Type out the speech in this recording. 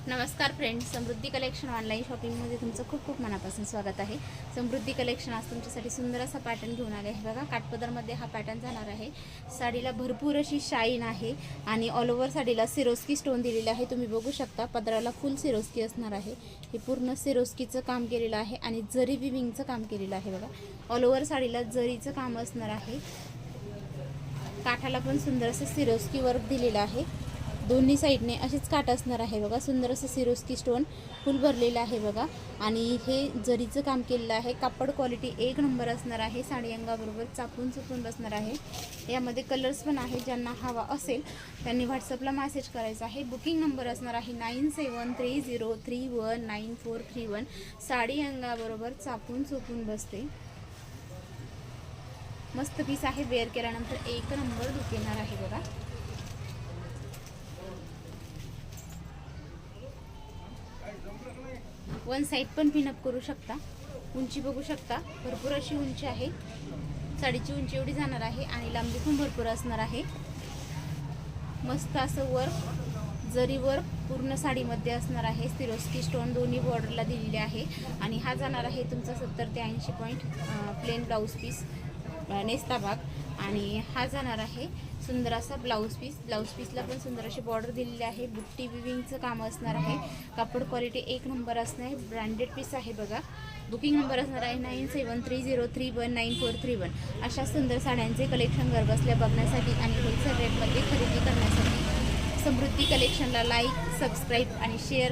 नमस्कार फ्रेंड्स, समृद्धी collection online शॉपिंगमध्ये तुमचं खूप खूप मनापासून स्वागत आहे। समृद्धी कलेक्शन आज तुमच्यासाठी सुंदर असा पॅटर्न घेऊन आले आहे। बघा, काठपदरमध्ये हा पॅटर्न जाणार आहे। साडीला भरपूर अशी शाईन आहे आणि ऑल ओव्हर साडीला सिरोस्की स्टोन दिलेले आहे। तुम्ही बघू शकता, पदराला फुल सिरोस्की असणार आहे। हे पूर्ण सिरोस्कीचं काम केलेलं आहे आणि जरी विविंगचं काम केलेलं आहे। बघा, ऑल ओव्हर साडीला जरीचं काम असणार आहे। काठाला पण सुंदर असं सिरोस्की वर्क दिलेलं आहे। दोन्ही साईडने असेच काठ असणार आहे। बघा, सुंदर असं सिरोस्की स्टोन फुल भरलेलं आहे। बघा, आणि हे जरीचं काम केलेलं आहे। कापड क्वालिटी एक नंबर असणार आहे। साडी अंगाबरोबर चापून चुपून बसणार आहे। यामध्ये कलर्स पण आहे। ज्यांना हवा असेल त्यांनी व्हॉट्सअपला मेसेज करायचा आहे। बुकिंग नंबर असणार आहे 9730319431। साडी अंगाबरोबर चापून चुपून बसते। मस्त पीस आहे। वेअर केल्यानंतर एक नंबर लुक येणार आहे। बघा, वन साइड पण पिनअप करू शकता। उंची बघू शकता, भरपूर अशी उंची आहे। साडीची उंची एवढी जाणार आहे आणि लांबी पण भरपूर असणार आहे। मस्त असं वर्क, जरी वर्क पूर्ण साडीमध्ये असणार आहे। सिरोस्की स्टोन दोन्ही बॉर्डरला दिलेले आहे आणि हा जाणार आहे तुमचा 70 ते 80 पॉईंट प्लेन ब्लाऊज पीस नेस्ता भाग। आणि हा जाणार आहे सुंदर असा ब्लाऊज पीस। ब्लाऊज पीसला पण सुंदर अशी बॉर्डर दिलेली आहे। बुट्टी विविंगचं काम असणार आहे। कापड क्वालिटी एक नंबर असणार आहे। ब्रँडेड पीस आहे। बघा, बुकिंग नंबर असणार आहे 9730319431। अशा सुंदर साड्यांचे कलेक्शन घर बसल्या बघण्यासाठी आणि होलसेल रेटमध्ये खरेदी करण्यासाठी समृद्धी कलेक्शनला लाईक, सबस्क्राईब आणि शेअर